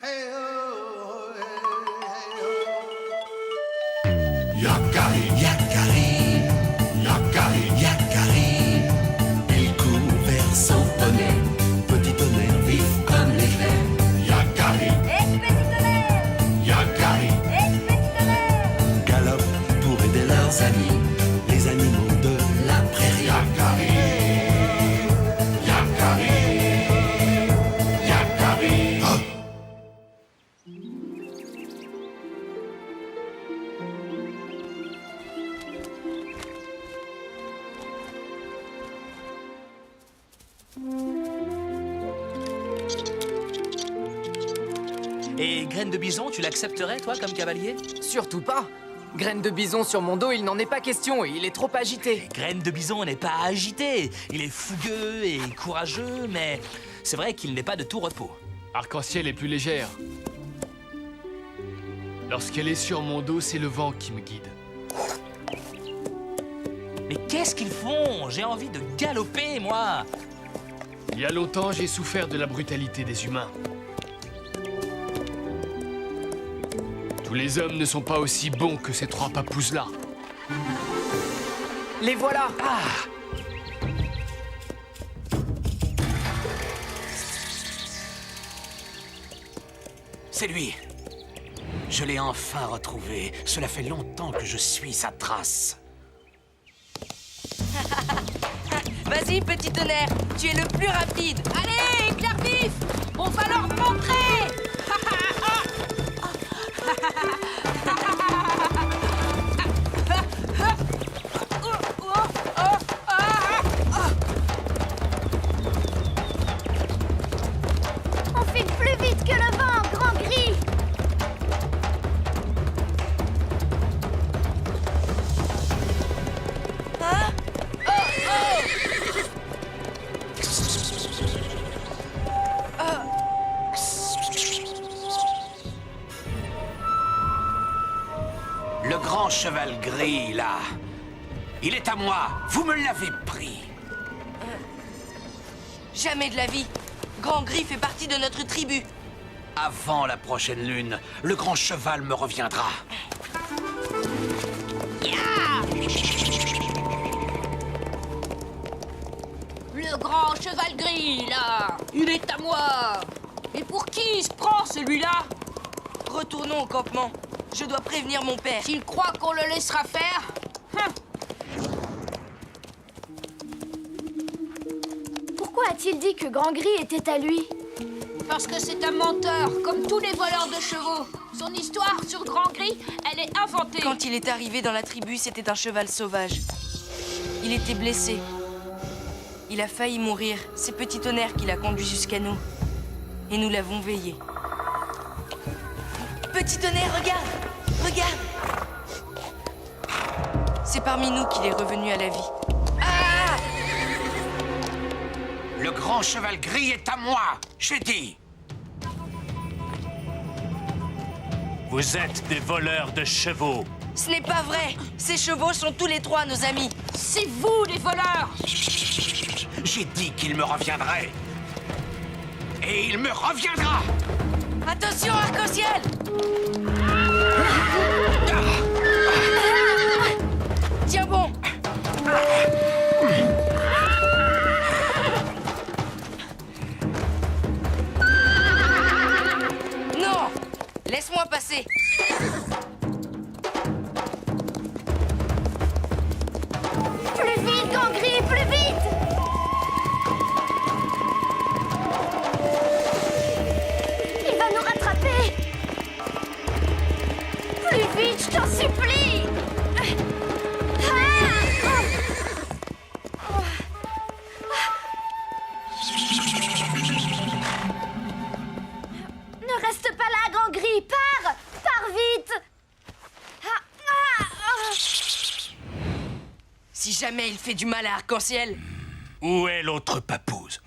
Yakarim, Yakarim, Yakarim, Yakarim. Il court vers son poney, petit tonnerre vif comme l'éclair. Yakarim, Petit tonnerre, Yakarim, petit tonnerre. galope pour aider leurs amis, les animaux de la prairie. Yakarim, Yakarim, Yakarim. Oh. Et Graine de Bison, tu l'accepterais, toi, comme cavalier? Surtout pas. Graine de bison sur mon dos, il n'en est pas question, il est trop agité. Graine de Bison n'est pas agité. Il est fougueux et courageux, mais c'est vrai qu'il n'est pas de tout repos. Arc-en-ciel est plus légère. Lorsqu'elle est sur mon dos, c'est le vent qui me guide. Mais qu'est-ce qu'ils font? J'ai envie de galoper, moi. Il y a longtemps, j'ai souffert de la brutalité des humains. Tous les hommes ne sont pas aussi bons que ces trois papouses-là. Les voilà. C'est lui. Je l'ai enfin retrouvé. Cela fait longtemps que je suis sa trace. Vas-y, petit tonnerre, tu es le plus rapide. Allez, éclair vif, on va leur montrer. On file plus vite que le vent, grand gris. Le grand cheval gris, là. Il est à moi. Vous me l'avez pris. Jamais de la vie. Grand Gris fait partie de notre tribu. Avant la prochaine lune, le grand cheval me reviendra. Le grand cheval gris, là, il est à moi. Et pour qui il se prend, celui-là? Retournons au campement. Je dois prévenir mon père. S'il croit qu'on le laissera faire... Pourquoi a-t-il dit que Grand Gris était à lui? Parce que c'est un menteur, comme tous les voleurs de chevaux. Son histoire sur Grand Gris, elle est inventée. Quand il est arrivé dans la tribu, c'était un cheval sauvage. Il était blessé. Il a failli mourir. C'est Petit Tonnerre qui l'a conduit jusqu'à nous. Et nous l'avons veillé. Petit Tonnerre, regarde! Regarde! C'est parmi nous qu'il est revenu à la vie. Ah! Le grand cheval gris est à moi, j'ai dit. Vous êtes des voleurs de chevaux. Ce n'est pas vrai! Ces chevaux sont tous les trois nos amis. C'est vous, les voleurs! J'ai dit qu'il me reviendrait. Et il me reviendra. Attention, arc-en-ciel! Tiens bon! Non! Laisse-moi passer! Plus vite, Grand Gris, plus vite! Il va nous rattraper! Plus vite, je t'en supplie! Ne reste pas là, Grand Gris! Pars! Pars vite! Si jamais il fait du mal à arc-en-ciel, Où est l'autre papouze?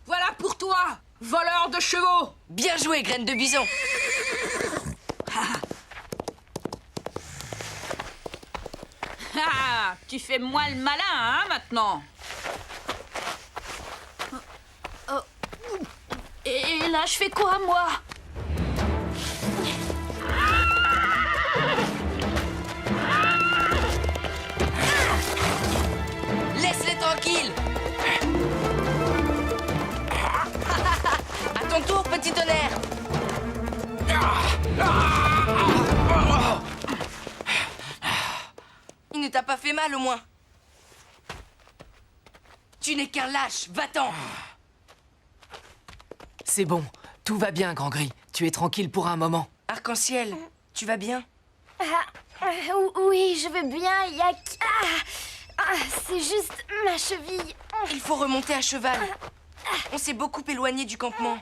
voilà pour toi, voleur de chevaux! Bien joué, graine de bison! Ah, tu fais moins le malin, hein, maintenant? là, je fais quoi, moi? Laisse-les tranquilles. À ton tour, petit tonnerre. Il ne t'a pas fait mal, au moins. Tu n'es qu'un lâche, va-t'en. C'est bon, tout va bien, Grand Gris. Tu es tranquille pour un moment. Arc-en-ciel, tu vas bien? Oui, je vais bien. Il y a... c'est juste ma cheville. Il faut remonter à cheval. On s'est beaucoup éloigné du campement.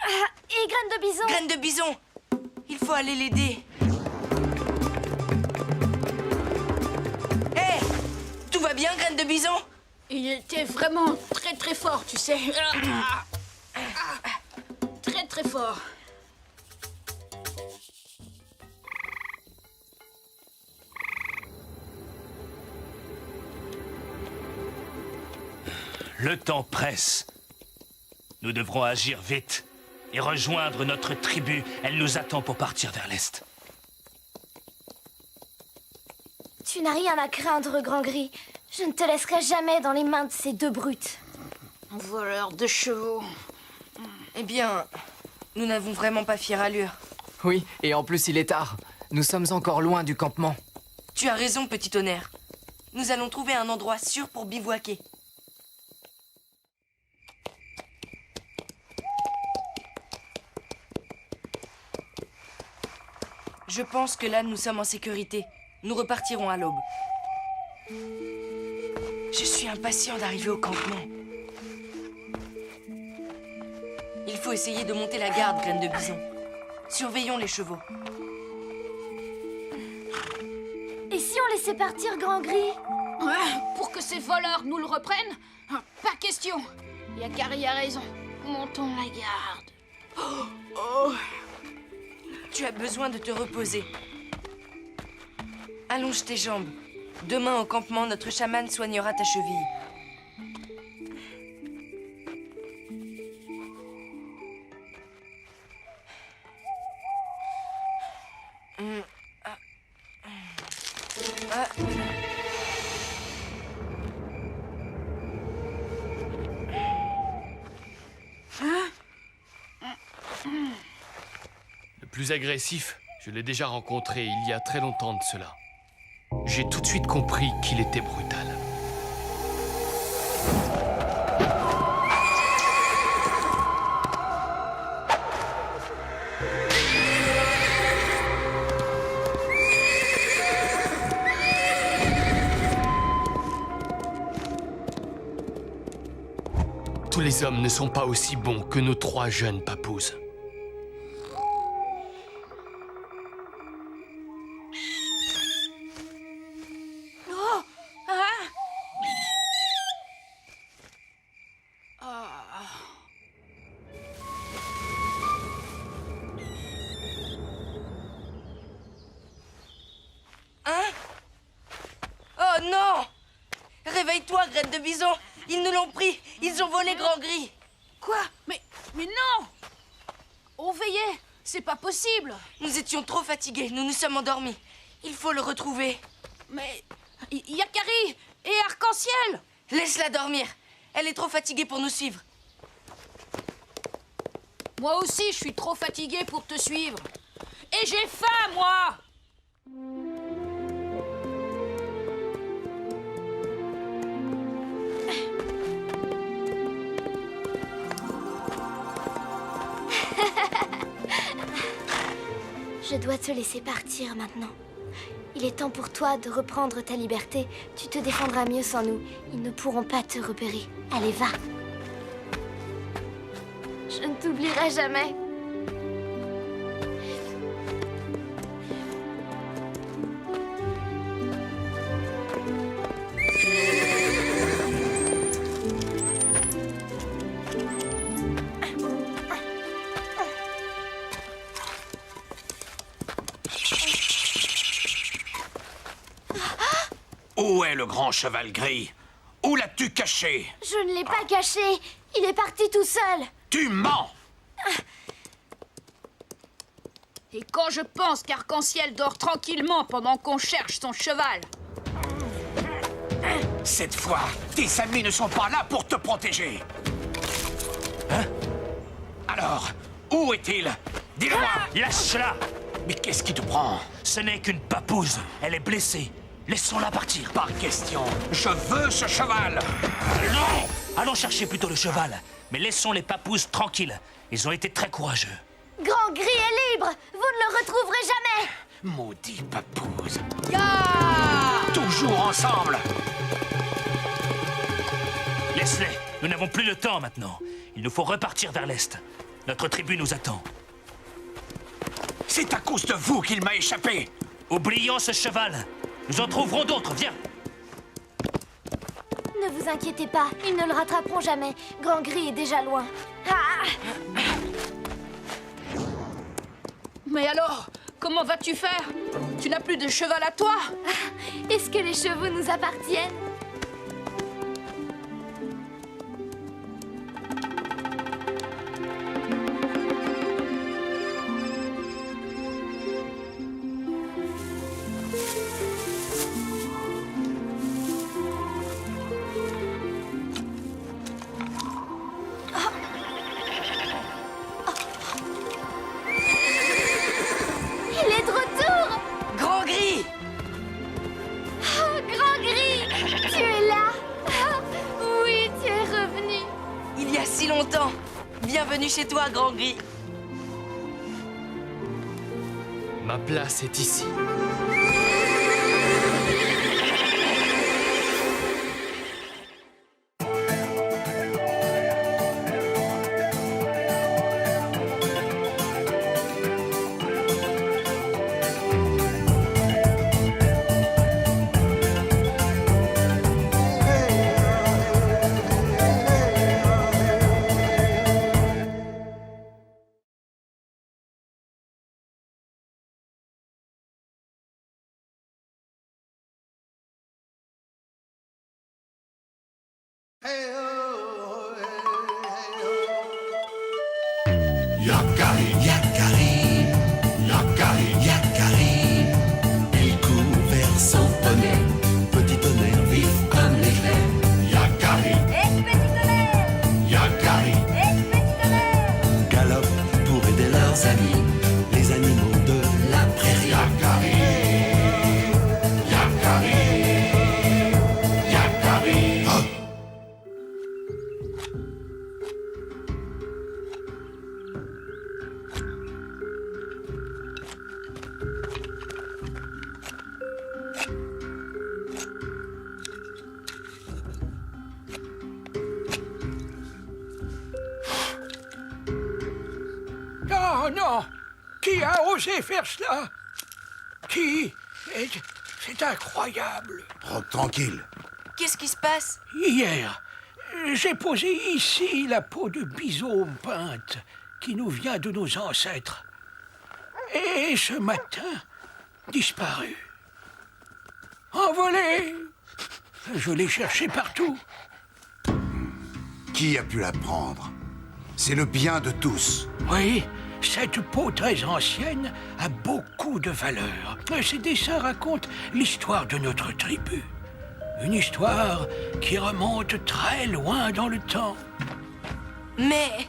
Et Graine de Bison. Graine de bison, il faut aller l'aider. Hé, tout va bien, Graine de bison? Il était vraiment très très fort, tu sais. Très très fort. Le temps presse. Nous devrons agir vite et rejoindre notre tribu. Elle nous attend pour partir vers l'est. Tu n'as rien à craindre, Grand Gris. Je ne te laisserai jamais dans les mains de ces deux brutes. Voleur de chevaux. Eh bien, nous n'avons vraiment pas fière allure. Oui, et en plus il est tard. Nous sommes encore loin du campement. Tu as raison, petit tonnerre. Nous allons trouver un endroit sûr pour bivouaquer. Je pense que là, nous sommes en sécurité. Nous repartirons à l'aube. Je suis impatient d'arriver au campement. Il faut essayer de monter la garde, Graine de bison. Surveillons les chevaux. Et si on laissait partir Grand Gris? Ouais, pour que ces voleurs nous le reprennent? Pas question. Yakari a raison. Montons la garde. Tu as besoin de te reposer. Allonge tes jambes. Demain au campement, notre chaman soignera ta cheville. Le plus agressif, je l'ai déjà rencontré il y a très longtemps de cela. J'ai tout de suite compris qu'il était brutal. Tous les hommes ne sont pas aussi bons que nos trois jeunes papouses. Oh non! Réveille-toi, Graine de bison! Ils nous l'ont pris! Ils ont volé Grand Gris! Quoi? Mais non! On veillait! C'est pas possible! Nous étions trop fatigués, nous nous sommes endormis. Il faut le retrouver. Mais... Yakari et Arc-en-ciel! Laisse-la dormir. Elle est trop fatiguée pour nous suivre. Moi aussi, je suis trop fatiguée pour te suivre. Et j'ai faim, moi! Je dois te laisser partir maintenant. Il est temps pour toi de reprendre ta liberté. Tu te défendras mieux sans nous. Ils ne pourront pas te repérer. Allez, va. Je ne t'oublierai jamais. Où est le grand cheval gris? Où l'as-tu caché? Je ne l'ai pas caché. Il est parti tout seul. Tu mens! Et quand je pense qu'Arc-en-Ciel dort tranquillement pendant qu'on cherche son cheval. Cette fois, tes amis ne sont pas là pour te protéger. Hein? Alors, où est-il? Dis-le-moi! Lâche-la! Mais qu'est-ce qui te prend? Ce n'est qu'une papouse. Elle est blessée. Laissons-la partir. Par question, je veux ce cheval! Non! Allons chercher plutôt le cheval. Mais laissons les papouses tranquilles. Ils ont été très courageux. Grand Gris est libre. Vous ne le retrouverez jamais. Maudit papouze. Ya! Toujours ensemble! Laisse-les. Nous n'avons plus le temps maintenant. Il nous faut repartir vers l'est. Notre tribu nous attend. C'est à cause de vous qu'il m'a échappé! Oublions ce cheval. Nous en trouverons d'autres. Viens. Ne vous inquiétez pas, ils ne le rattraperont jamais. Grand Gris est déjà loin. Ah! Mais alors, comment vas-tu faire? Tu n'as plus de cheval à toi? Est-ce que les chevaux nous appartiennent? Il est de retour! Grand Gris! Oh, Grand Gris! Tu es là! Ah, oui, tu es revenu! Il y a si longtemps. Bienvenue chez toi, Grand Gris. Ma place est ici. Yakarim, Yakarim, Yakarim, Yakarim. Il court vers son poney, petit tonnerre vif comme l'éclair. Yakarim, Yakarim, galope pour aider leurs amis, les animaux de la prairie. Yakarim, Yakarim, Yakarim. Oh. Non, non! Qui a osé faire cela? Qui? C'est incroyable. Oh, tranquille. Qu'est-ce qui se passe? Hier, j'ai posé ici la peau de bison peinte qui nous vient de nos ancêtres. Et ce matin, disparu. Envolé. Je l'ai cherché partout. Qui a pu la prendre? C'est le bien de tous. Oui, cette peau très ancienne a beaucoup de valeur. Ces dessins racontent l'histoire de notre tribu. Une histoire qui remonte très loin dans le temps. Mais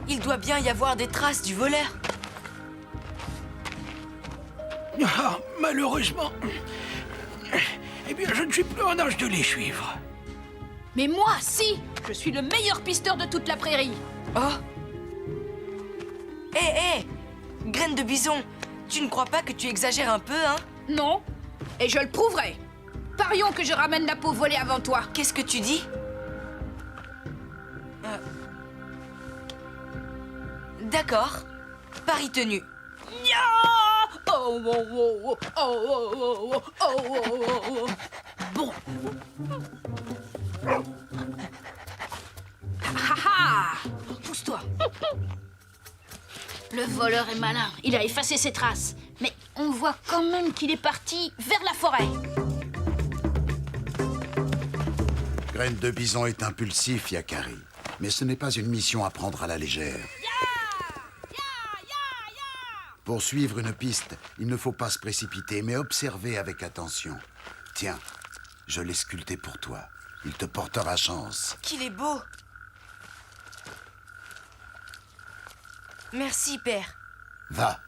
il doit bien y avoir des traces du voleur. Ah, malheureusement, eh bien, je ne suis plus en âge de les suivre. Mais moi, si! Je suis le meilleur pisteur de toute la prairie. Oh! Hé, Graine de bison, tu ne crois pas que tu exagères un peu, hein? Non. Et je le prouverai. Parions que je ramène la peau volée avant toi. Qu'est-ce que tu dis? D'accord. Pari tenu. Ya! Oh, oh, oh, oh, oh, oh, oh, oh, oh, oh, oh. Bon. Ah ah! Pousse-toi. Le voleur est malin. Il a effacé ses traces. Mais on voit quand même qu'il est parti vers la forêt. Graine de bison est impulsif, Yakari. Mais ce n'est pas une mission à prendre à la légère. Pour suivre une piste, il ne faut pas se précipiter, mais observer avec attention. Tiens, je l'ai sculpté pour toi. Il te portera chance. Qu'il est beau. Merci, père. Va.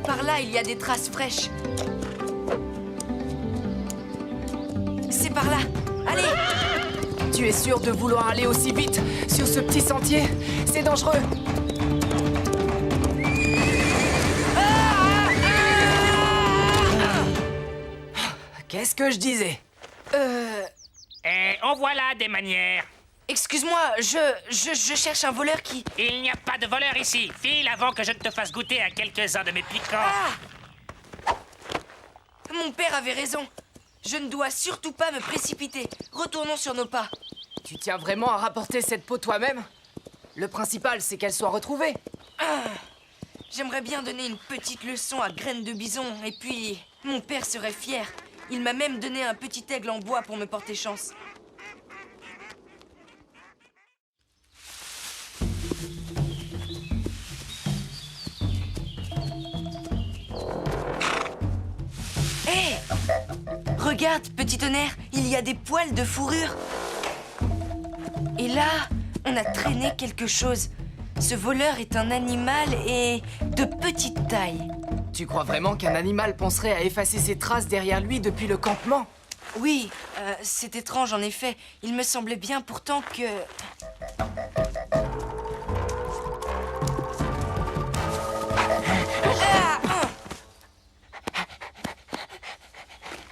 Par là, il y a des traces fraîches. C'est par là. Allez! Tu es sûr de vouloir aller aussi vite sur ce petit sentier? C'est dangereux. Qu'est-ce que je disais? Et en voilà des manières. Excuse-moi, je cherche un voleur qui... Il n'y a pas de voleur ici. File avant que je ne te fasse goûter à quelques-uns de mes piquants. Ah! Mon père avait raison. Je ne dois surtout pas me précipiter. Retournons sur nos pas. Tu tiens vraiment à rapporter cette peau toi-même? Le principal, c'est qu'elle soit retrouvée. J'aimerais bien donner une petite leçon à Graine de Bison, et puis mon père serait fier. Il m'a même donné un petit aigle en bois pour me porter chance. Hé! Regarde, petit tonnerre, il y a des poils de fourrure. Et là, on a traîné quelque chose. Ce voleur est un animal et de petite taille. Tu crois vraiment qu'un animal penserait à effacer ses traces derrière lui depuis le campement? Oui, c'est étrange en effet. Il me semblait bien pourtant que...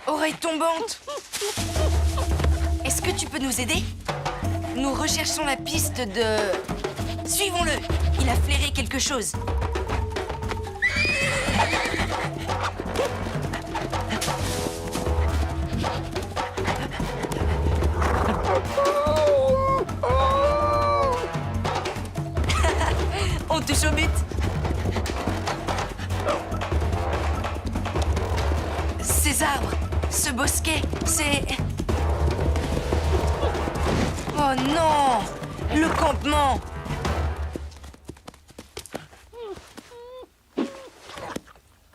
Oreille tombante! Est-ce que tu peux nous aider? Nous recherchons la piste de... Suivons-le! Il a flairé quelque chose. On touche au but. Ces arbres, ce bosquet, c'est... Oh non! Le campement!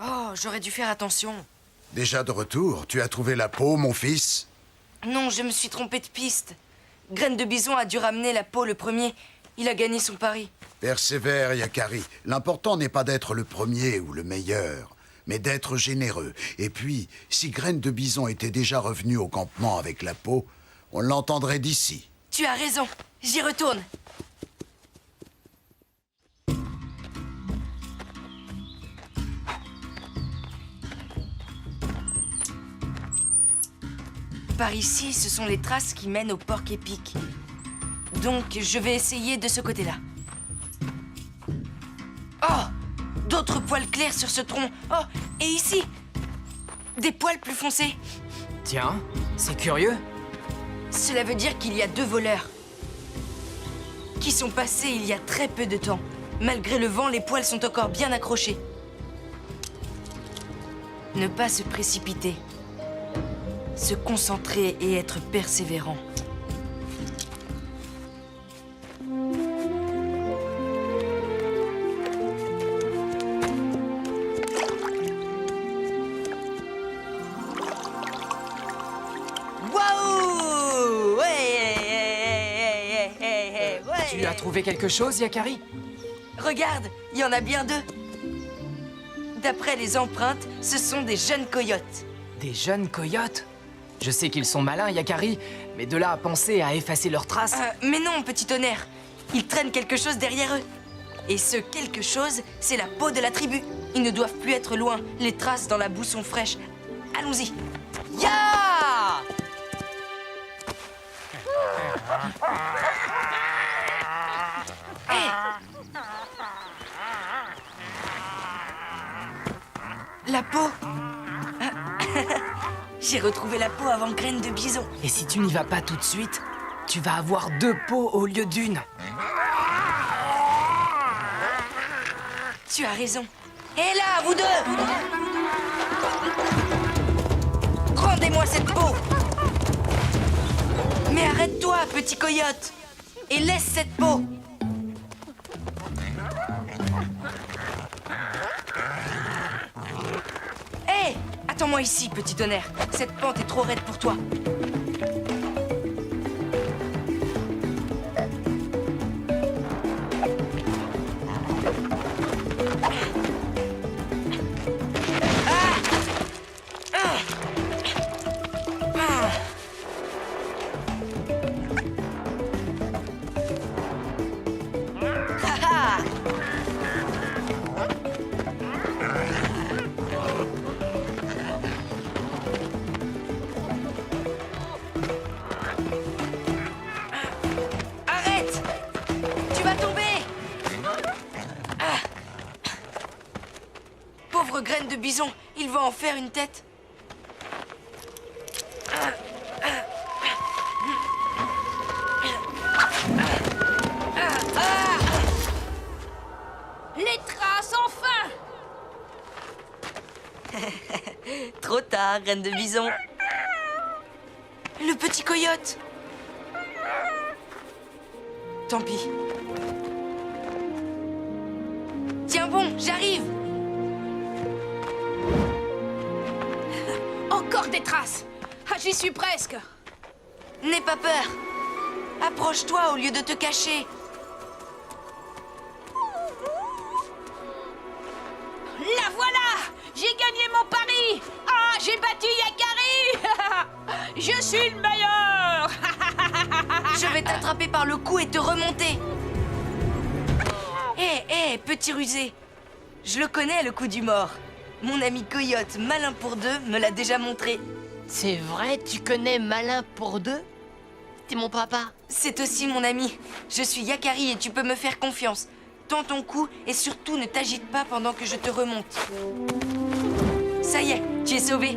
Oh, j'aurais dû faire attention. Déjà de retour, tu as trouvé la peau, mon fils? Non, je me suis trompé de piste. Graine de Bison a dû ramener la peau le premier. Il a gagné son pari. Persévère, Yakari. L'important n'est pas d'être le premier ou le meilleur, mais d'être généreux. Et puis, si Graine de Bison était déjà revenu au campement avec la peau, on l'entendrait d'ici. Tu as raison. J'y retourne. Par ici, ce sont les traces qui mènent au porc épic. Donc, je vais essayer de ce côté-là. Oh! D'autres poils clairs sur ce tronc. Oh! Et ici! Des poils plus foncés. Tiens, c'est curieux. Cela veut dire qu'il y a deux voleurs qui sont passés il y a très peu de temps. Malgré le vent, les poils sont encore bien accrochés. Ne pas se précipiter. Se concentrer et être persévérant. Waouh! Ouais! Tu as trouvé quelque chose, Yakari? Regarde, il y en a bien deux. D'après les empreintes, ce sont des jeunes coyotes. Des jeunes coyotes? Je sais qu'ils sont malins, Yakari, mais de là à penser à effacer leurs traces... Mais non, petit tonnerre. Ils traînent quelque chose derrière eux. Et ce quelque chose, c'est la peau de la tribu. Ils ne doivent plus être loin. Les traces dans la boue sont fraîches. Allons-y. Ya! La peau. J'ai retrouvé la peau avant Graine de Bison. Et si tu n'y vas pas tout de suite, tu vas avoir 2 peaux au lieu d'une. Tu as raison. Et là, vous deux! Rendez-moi cette peau! Mais arrête-toi, petit coyote! Et laisse cette peau! Hé! Attends-moi ici, petit tonnerre. Cette pente est trop raide pour toi. Arrête! Tu vas tomber! Pauvre Graine de Bison, il va en faire une tête. Les traces, enfin! Trop tard, Graine de Bison. Le petit coyote. Tant pis. Tiens bon, j'arrive. Encore des traces! Ah, j'y suis presque! N'aie pas peur. Approche-toi au lieu de te cacher. La voilà! J'ai gagné mon pari! Ah, j'ai battu Yakari! Je suis le meilleur! Je vais t'attraper par le cou et te remonter. Hé, petit rusé. Je le connais, le coup du mort. Mon ami Coyote, malin pour deux, me l'a déjà montré. C'est vrai, tu connais Malin pour deux? T'es mon papa. C'est aussi mon ami. Je suis Yakari et tu peux me faire confiance. Tends ton cou et surtout ne t'agite pas pendant que je te remonte. Ça y est, tu es sauvé.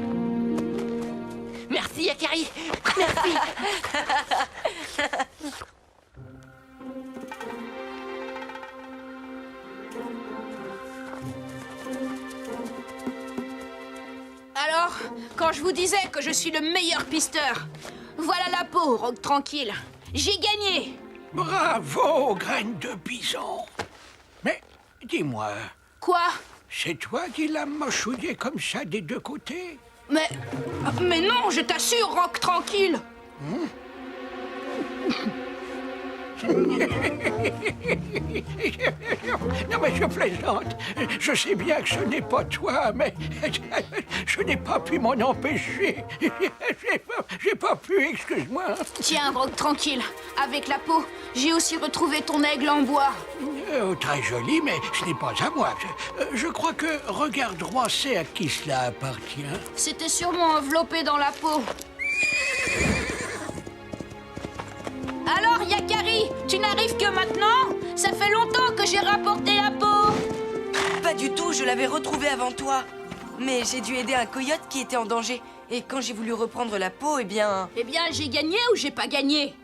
Merci, Yakari. Merci. Alors, quand je vous disais que je suis le meilleur pisteur, voilà la peau, Rogue Tranquille. J'ai gagné! Bravo, Graine de Bison. Mais dis-moi, Quoi? c'est toi qui l'as mâchouillé comme ça des deux côtés? Mais non, je t'assure, Rogue Tranquille! Non, mais je plaisante. Je sais bien que ce n'est pas toi, mais je n'ai pas pu m'en empêcher. J'ai pas pu, excuse-moi. Tiens, Rogue Tranquille, avec la peau, j'ai aussi retrouvé ton aigle en bois. Très joli, mais ce n'est pas à moi. Je crois que Regard Droit sait à qui cela appartient. C'était sûrement enveloppé dans la peau. Alors, Yakari, tu n'arrives que maintenant? Ça fait longtemps que j'ai rapporté la peau. Pas du tout, je l'avais retrouvée avant toi. Mais j'ai dû aider un coyote qui était en danger. Et quand j'ai voulu reprendre la peau, eh bien... Eh bien, j'ai gagné ou j'ai pas gagné?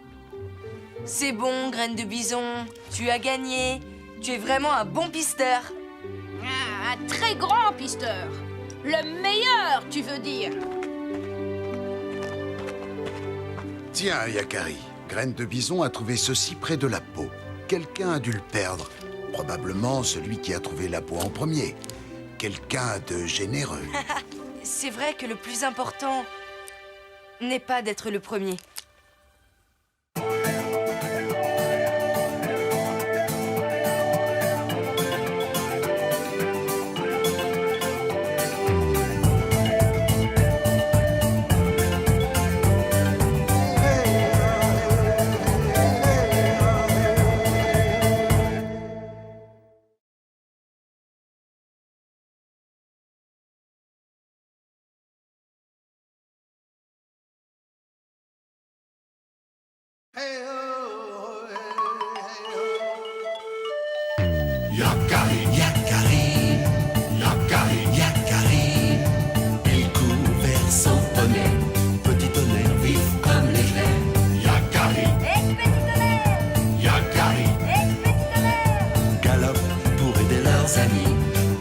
C'est bon, Graine de Bison. Tu as gagné. Tu es vraiment un bon pisteur. Ah, un très grand pisteur. Le meilleur, tu veux dire? Tiens, Yakari, Graine de Bison a trouvé ceci près de la peau. Quelqu'un a dû le perdre. Probablement celui qui a trouvé la peau en premier. Quelqu'un de généreux. C'est vrai que le plus important n'est pas d'être le premier. Yakari, Yakari, Yakari, Yakari. Il court vers son poney, petit tonnerre vif comme l'éclair. Yakari, petit tonnerre, Yakari, petit tonnerre. Galope pour aider leurs amis,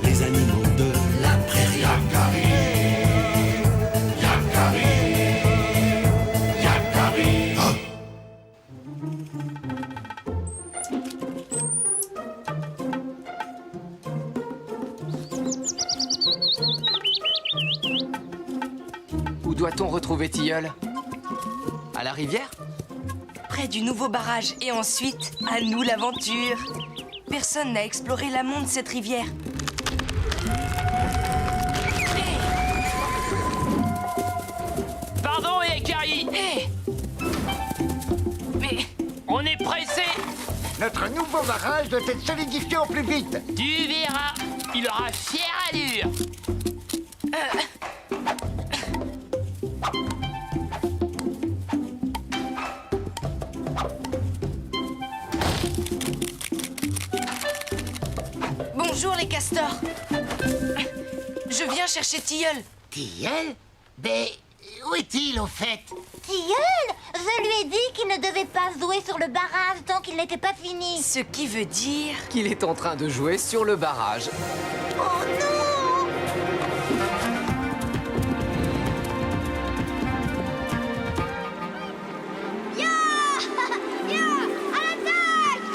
les animaux de la prairie. Yakari, Yakari, Yakari. Oh. Où doit-on retrouver Tilleul? À la rivière? Près du nouveau barrage. Et ensuite, à nous l'aventure. Personne n'a exploré l'amont de cette rivière. Pardon, Yakari. Mais... On est pressé. Notre nouveau barrage doit être solidifié au plus vite. Tu verras. Il aura fière allure. Bonjour les castors. Je viens chercher Tilleul. Tilleul? Mais où est-il au fait? Tilleul, je lui ai dit qu'il ne devait pas jouer sur le barrage tant qu'il n'était pas fini. Ce qui veut dire... Qu'il est en train de jouer sur le barrage. Oh non! Ya! Ya! À l'attaque!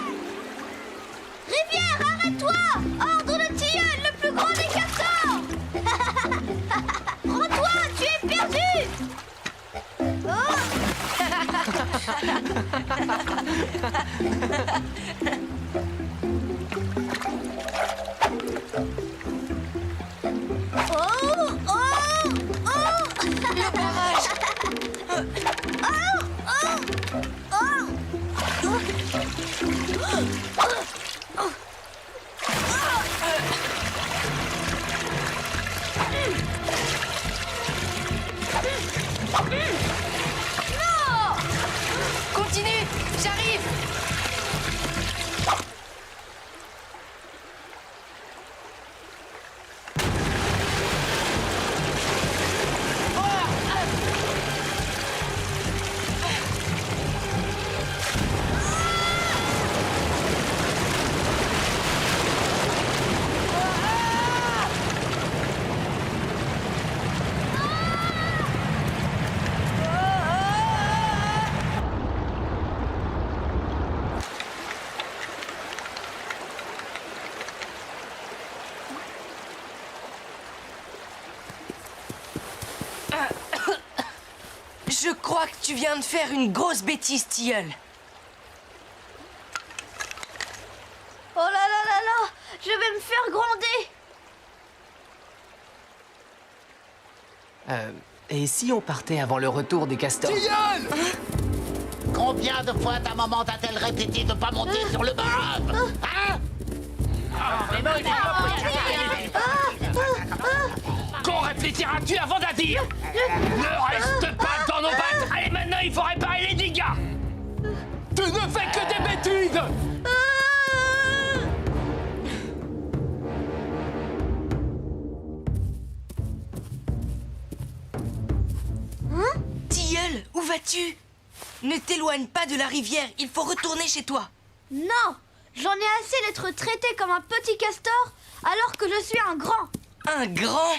Rivière, arrête-toi! Ordre de Tilleul, le plus grand des castors! Rends-toi, tu es perdu! Oh! Oh! Oh! Le barrage. Continue, j'arrive. Je crois que tu viens de faire une grosse bêtise, Tilleul. Oh là là là là! Je vais me faire gronder! Et si on partait avant le retour des castors? Tilleul! Combien de fois ta maman t'a-t-elle répété de pas monter sur le barrage? Hein? Qu'on réfléchira-tu avant d'agir? Ne reste pas dans nos pattes. Allez, maintenant, il faut réparer les dégâts. Tu ne fais que des bêtises. Tilleul, où vas-tu? Ne t'éloigne pas de la rivière, il faut retourner chez toi. Non! J'en ai assez d'être traité comme un petit castor alors que je suis un grand. Un grand?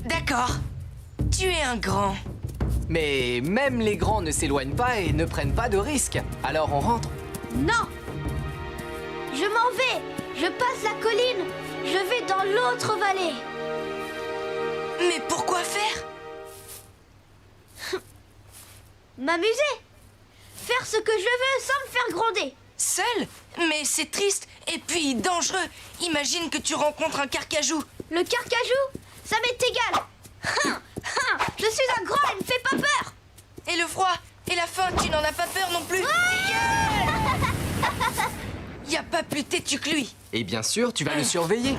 D'accord. Tu es un grand. Mais même les grands ne s'éloignent pas et ne prennent pas de risques. Alors on rentre. Non! Je m'en vais! Je passe la colline! Je vais dans l'autre vallée! Mais pourquoi faire? M'amuser! Faire ce que je veux sans me faire gronder! Seul? Mais c'est triste et puis dangereux. Imagine que tu rencontres un carcajou. Le carcajou? Ça m'est égal! Je suis un grand et ne fais pas peur! Et le froid? Et la faim? Tu n'en as pas peur non plus? Y a pas plus têtu que lui. Et bien sûr, tu vas le surveiller.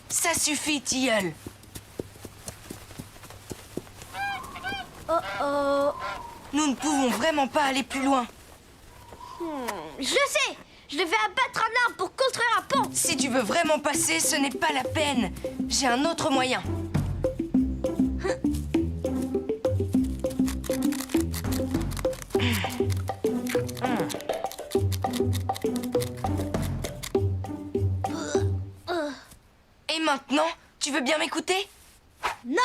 Ça suffit, Tilleul. Oh oh. Nous ne pouvons vraiment pas aller plus loin. Je sais. Je devais abattre un arbre pour construire un pont. Si tu veux vraiment passer, ce n'est pas la peine. J'ai un autre moyen. Et maintenant, tu veux bien m'écouter? Non.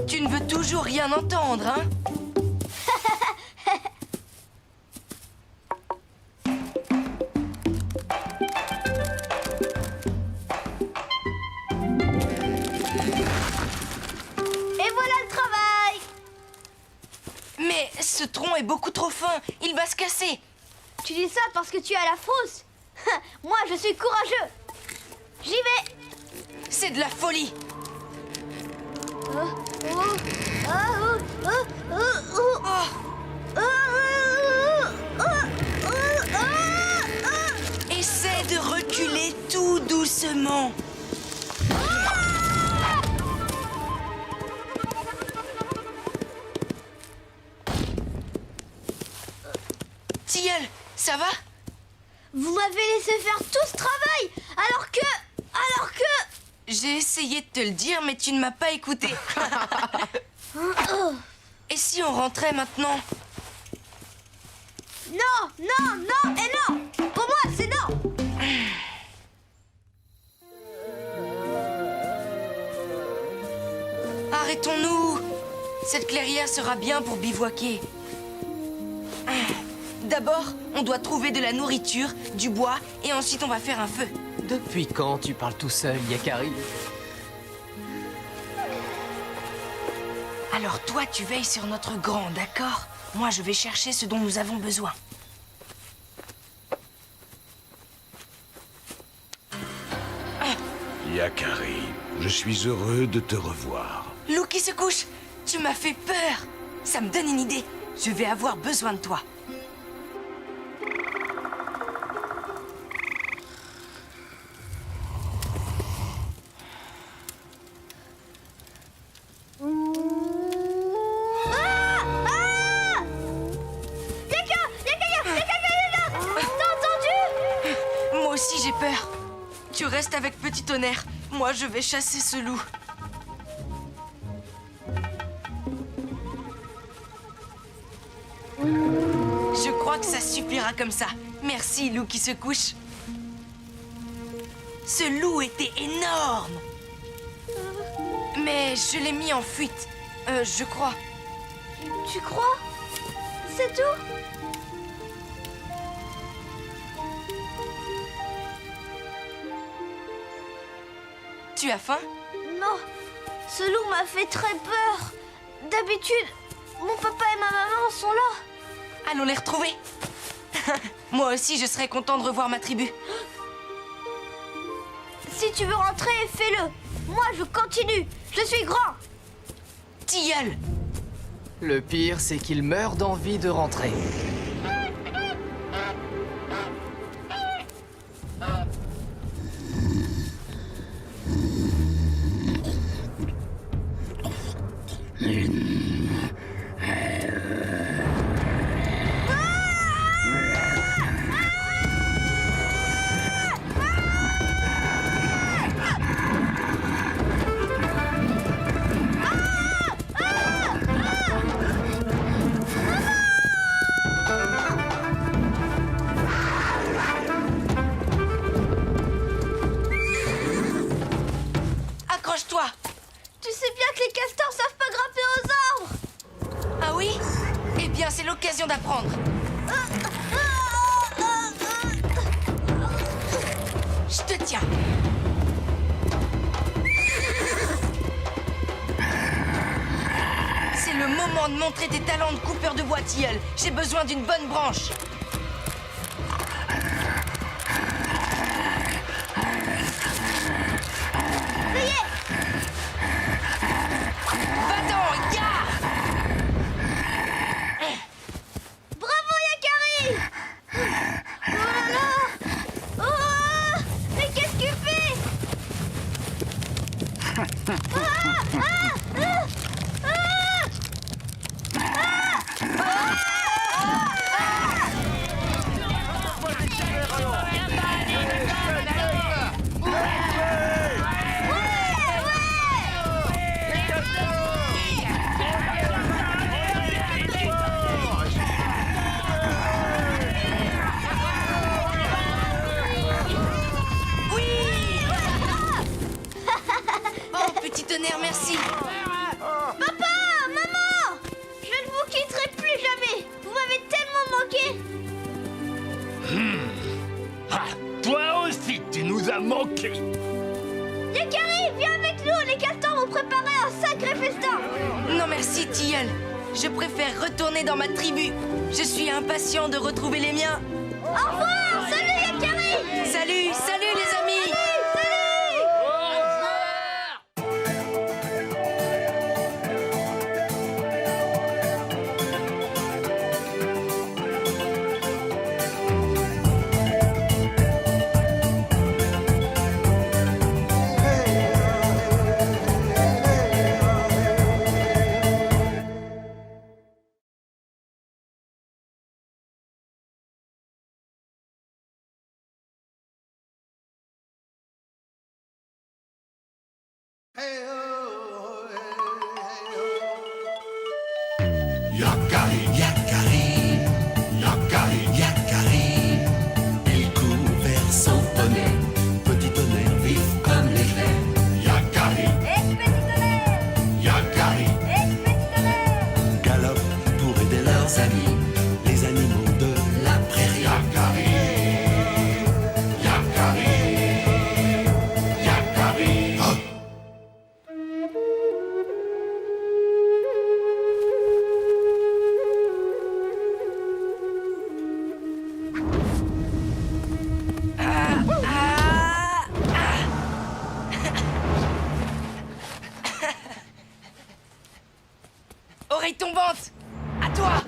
Tu ne veux toujours rien entendre, hein? Et voilà le travail. Mais ce tronc est beaucoup trop fin, il va se casser. Tu dis ça parce que tu as la frousse. Moi, je suis courageux. J'y vais. C'est de la folie. Essaie de reculer tout doucement. Tilleul, ça va? Vous m'avez laissé faire tout ce travail alors que... J'ai essayé de te le dire, mais tu ne m'as pas écouté. Et si on rentrait maintenant? Non, non, non et non. Pour moi, c'est non. Arrêtons-nous. Cette clairière sera bien pour bivouaquer. D'abord, on doit trouver de la nourriture, du bois, et ensuite on va faire un feu. Depuis quand tu parles tout seul, Yakari? Alors toi, tu veilles sur notre grand, d'accord? Moi, je vais chercher ce dont nous avons besoin. Yakari, je suis heureux de te revoir. Loup qui se couche, tu m'as fait peur. Ça me donne une idée. Je vais avoir besoin de toi. Moi aussi, j'ai peur. Tu restes avec Petit Tonnerre. Moi, je vais chasser ce loup. Je crois que ça suffira comme ça. Merci, loup qui se couche. Ce loup était énorme. Mais je l'ai mis en fuite. Je crois. Tu crois? C'est tout? Tu as faim? Non, ce loup m'a fait très peur. D'habitude, mon papa et ma maman sont là. Allons les retrouver. Moi aussi, je serais content de revoir ma tribu. Si tu veux rentrer, fais-le. Moi, je continue. Je suis grand. Tilleul. Le pire, c'est qu'il meurt d'envie de rentrer. Accroche-toi. Tu sais bien que les castors savent pas grimper aux arbres. Ah oui? Eh bien, c'est l'occasion d'apprendre. Je te tiens. C'est le moment de montrer tes talents de coupeur de bois, Tilleul. J'ai besoin d'une bonne branche. Ça y Oh, petit tonnerre, merci. Papa, maman, je ne vous quitterai plus jamais. Vous m'avez tellement manqué. Ah, toi aussi, tu nous as manqué. Yakari, viens avec nous. Les castors vont préparer un sacré festin. Non merci, Tilleul. Je préfère retourner dans ma tribu. Je suis impatient de retrouver les miens. Au revoir. Salut, Yakari. Salut, salut les amis. Yakari, Yakari, Yakari, Yakari. Il court vers son poney, petit tonnerre vif comme l'éclair. Yakari, Yakari, galope pour aider leurs amis, les animaux de la prairie. Yakari, Yakari, Yakari. Oh. Oreille tombante. À toi.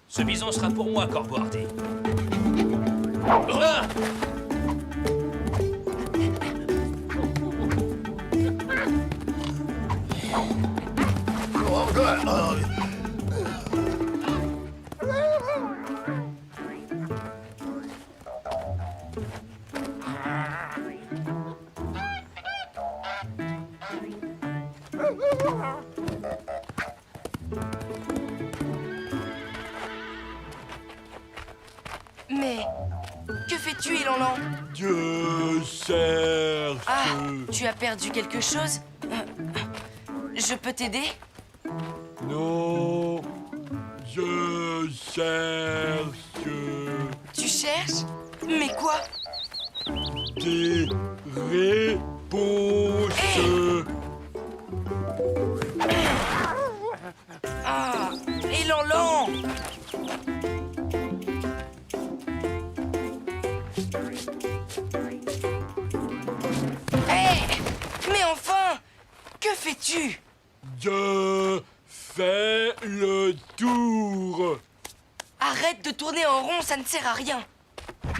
Ce bison sera pour moi, Corbeau Ardé. Ah! Mais que fais-tu, Élanlan? Je cherche. Ah, tu as perdu quelque chose? Je peux t'aider? Non, je cherche Tu cherches? Mais quoi? des réponses. Ah, Élanlan! Hé! Mais enfin! Que fais-tu? Je fais le tour. Arrête de tourner en rond, ça ne sert à rien.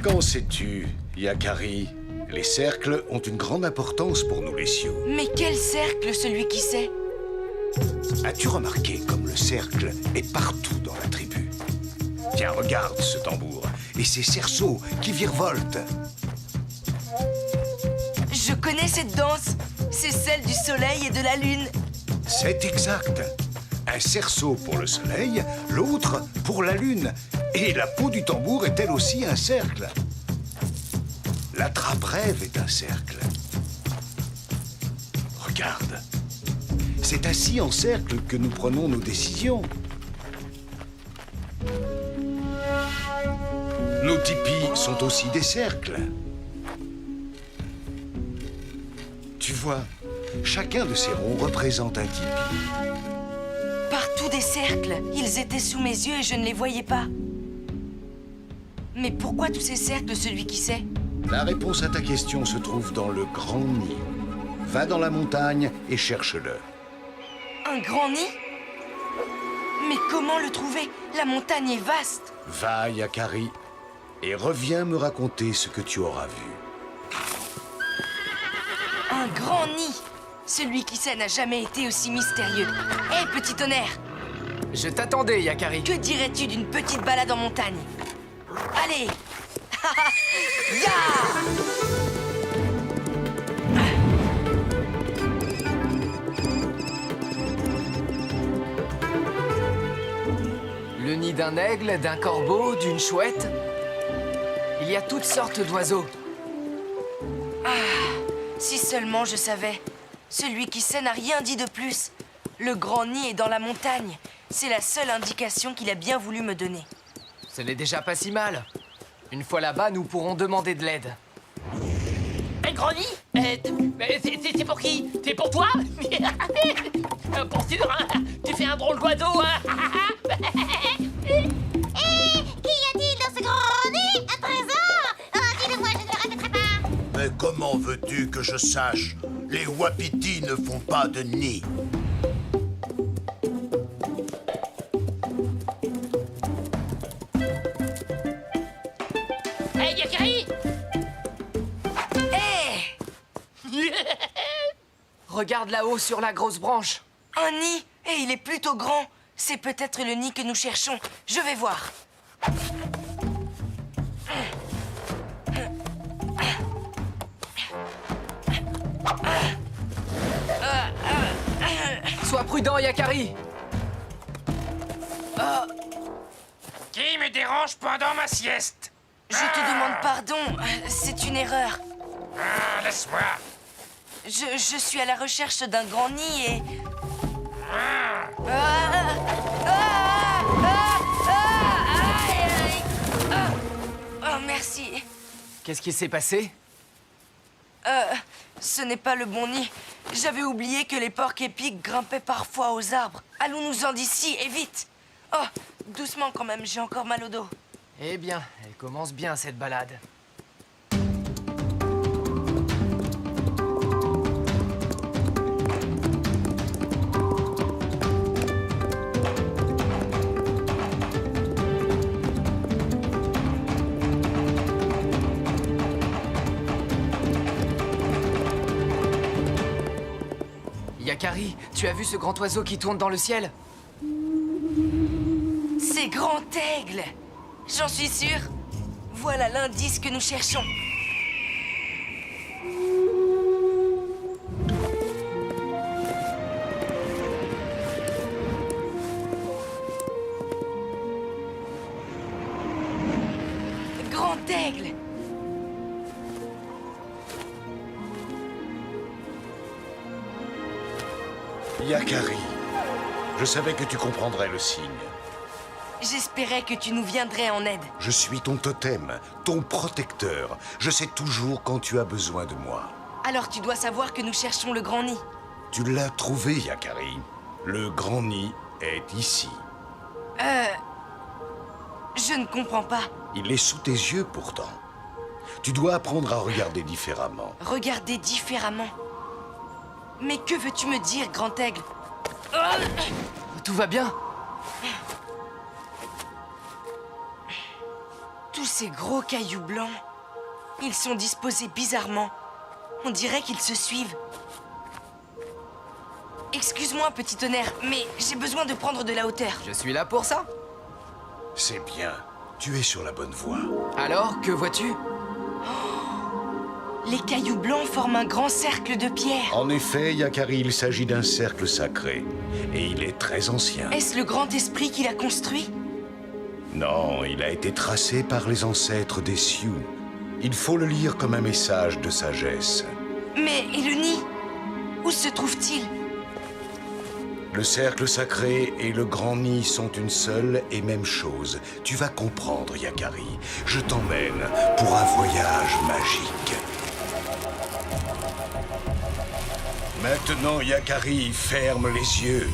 Qu'en sais-tu, Yakari? Les cercles ont une grande importance pour nous les Sioux. Mais quel cercle, celui qui sait? As-tu remarqué comme le cercle est partout dans la tribu? Tiens, regarde ce tambour et ces cerceaux qui virevoltent. Je connais cette danse. C'est celle du soleil et de la lune. C'est exact. Un cerceau pour le soleil, l'autre pour la lune. Et la peau du tambour est elle aussi un cercle. La trappe-rêve est un cercle. Regarde. C'est assis en cercle que nous prenons nos décisions. Nos tipis sont aussi des cercles. Tu vois, chacun de ces ronds représente un tipi. Partout des cercles. Ils étaient sous mes yeux et je ne les voyais pas. Mais pourquoi tous ces cercles, celui qui sait? La réponse à ta question se trouve dans le grand nid. Va dans la montagne et cherche-le. Un grand nid? Mais comment le trouver? La montagne est vaste. Va, Yakari, et reviens me raconter ce que tu auras vu. Un grand nid. Celui qui sait n'a jamais été aussi mystérieux. Hé, petit tonnerre! Je t'attendais, Yakari. Que dirais-tu d'une petite balade en montagne? Allez! Ya! Le nid d'un aigle, d'un corbeau, d'une chouette. Il y a toutes sortes d'oiseaux. Si seulement je savais. Celui qui sait n'a rien dit de plus. Le grand nid est dans la montagne. C'est la seule indication qu'il a bien voulu me donner. Ce n'est déjà pas si mal. Une fois là-bas, nous pourrons demander de l'aide. Un grand nid c'est pour qui? C'est pour toi? Pour sûr, hein? Tu fais un drôle d'oiseau, hein? Qu'y a-t-il dans ce grand nid? Un trésor? Oh, dis-le-moi, je ne le répéterai pas. Mais comment veux-tu que je sache? Les wapitis ne font pas de nid. Hey, Yakari! Hé! Regarde là-haut sur la grosse branche. Un nid? Et il est plutôt grand. C'est peut-être le nid que nous cherchons. Je vais voir. Sois prudent, Yakari. Qui me dérange pendant ma sieste? Je te demande pardon. C'est une erreur. Ah, laisse-moi. Je suis à la recherche d'un grand nid et... Oh, merci. Qu'est-ce qui s'est passé? Ce n'est pas le bon nid. J'avais oublié que les porcs épics grimpaient parfois aux arbres. Allons-nous-en d'ici, et vite. Oh, doucement quand même, j'ai encore mal au dos. Eh bien, elle commence bien cette balade. Yakari, tu as vu ce grand oiseau qui tourne dans le ciel? C'est Grand Aigle. J'en suis sûre. Voilà l'indice que nous cherchons. Grand Aigle. Yakari, je savais que tu comprendrais le signe. J'espérais que tu nous viendrais en aide. Je suis ton totem, ton protecteur. Je sais toujours quand tu as besoin de moi. Alors tu dois savoir que nous cherchons le grand nid. Tu l'as trouvé, Yakari. Le grand nid est ici. Je ne comprends pas. Il est sous tes yeux pourtant. Tu dois apprendre à regarder différemment. Regarder différemment. Mais que veux-tu me dire, Grand Aigle? Tout va bien? Tous ces gros cailloux blancs, ils sont disposés bizarrement. On dirait qu'ils se suivent. Excuse-moi, petit tonnerre, mais j'ai besoin de prendre de la hauteur. Je suis là pour ça. C'est bien. Tu es sur la bonne voie. Alors, que vois-tu? Les cailloux blancs forment un grand cercle de pierre. En effet, Yakari, il s'agit d'un cercle sacré. Et il est très ancien. Est-ce le grand esprit qui l'a construit? Non, il a été tracé par les ancêtres des Sioux. Il faut le lire comme un message de sagesse. Mais et le nid? Où se trouve-t-il? Le cercle sacré et le grand nid sont une seule et même chose. Tu vas comprendre, Yakari. Je t'emmène pour un voyage magique. Maintenant, Yakari, ferme les yeux.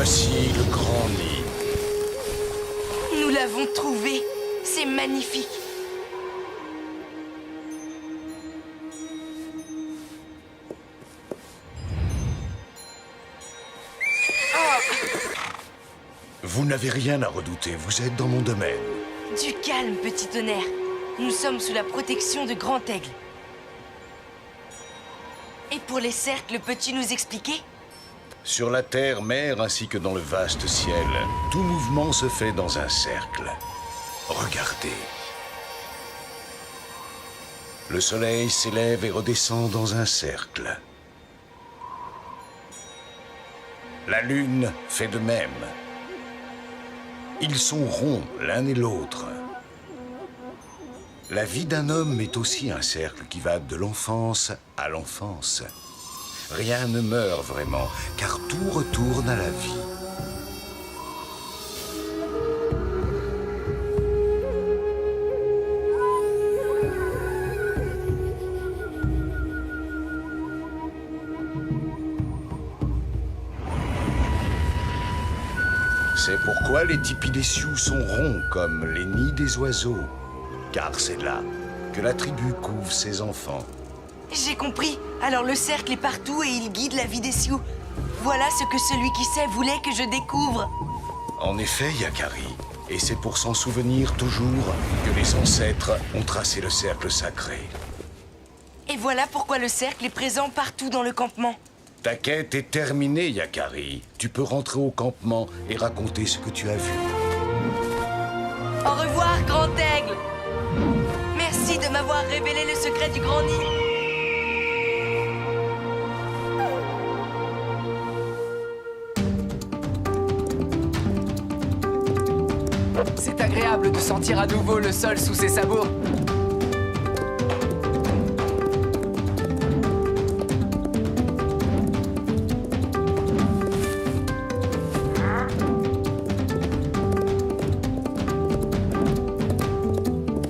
Voici le grand nid. Nous l'avons trouvé. C'est magnifique. Vous n'avez rien à redouter, vous êtes dans mon domaine. Du calme, petit tonnerre. Nous sommes sous la protection de Grand Aigle. Et pour les cercles, peux-tu nous expliquer? Sur la terre, mer, ainsi que dans le vaste ciel, tout mouvement se fait dans un cercle. Regardez. Le soleil s'élève et redescend dans un cercle. La lune fait de même. Ils sont ronds l'un et l'autre. La vie d'un homme est aussi un cercle qui va de l'enfance à l'enfance. Rien ne meurt vraiment, car tout retourne à la vie. C'est pourquoi les tipis des Sioux sont ronds comme les nids des oiseaux. Car c'est là que la tribu couve ses enfants. J'ai compris. Alors le cercle est partout et il guide la vie des Sioux. Voilà ce que celui qui sait voulait que je découvre. En effet, Yakari. Et c'est pour s'en souvenir toujours que les ancêtres ont tracé le cercle sacré. Et voilà pourquoi le cercle est présent partout dans le campement. Ta quête est terminée, Yakari. Tu peux rentrer au campement et raconter ce que tu as vu. Au revoir, Grand Aigle. Merci de m'avoir révélé le secret du Grand Nid. C'est agréable de sentir à nouveau le sol sous ses sabots.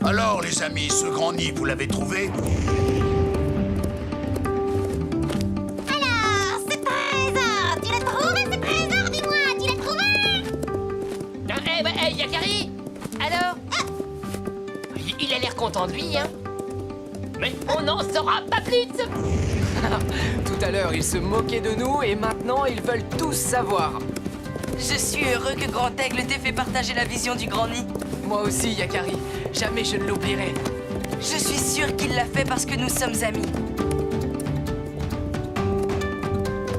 Alors, les amis, ce grand nid, vous l'avez trouvé? Alors, ce trésor, tu l'as trouvé, ce trésor, dis-moi, tu l'as trouvé? Yakari. Alors il a l'air content de lui, hein. Mais on n'en saura pas plus. Tout à l'heure, ils se moquaient de nous et maintenant, ils veulent tous savoir. Je suis heureux que Grand Aigle t'ait fait partager la vision du Grand Nid. Moi aussi, Yakari. Jamais je ne l'oublierai. Je suis sûre qu'il l'a fait parce que nous sommes amis.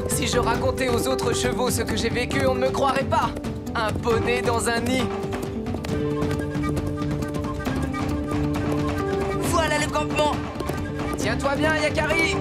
Si je racontais aux autres chevaux ce que j'ai vécu, on ne me croirait pas. Un poney dans un nid. Voilà le campement. Tiens-toi bien, Yakari.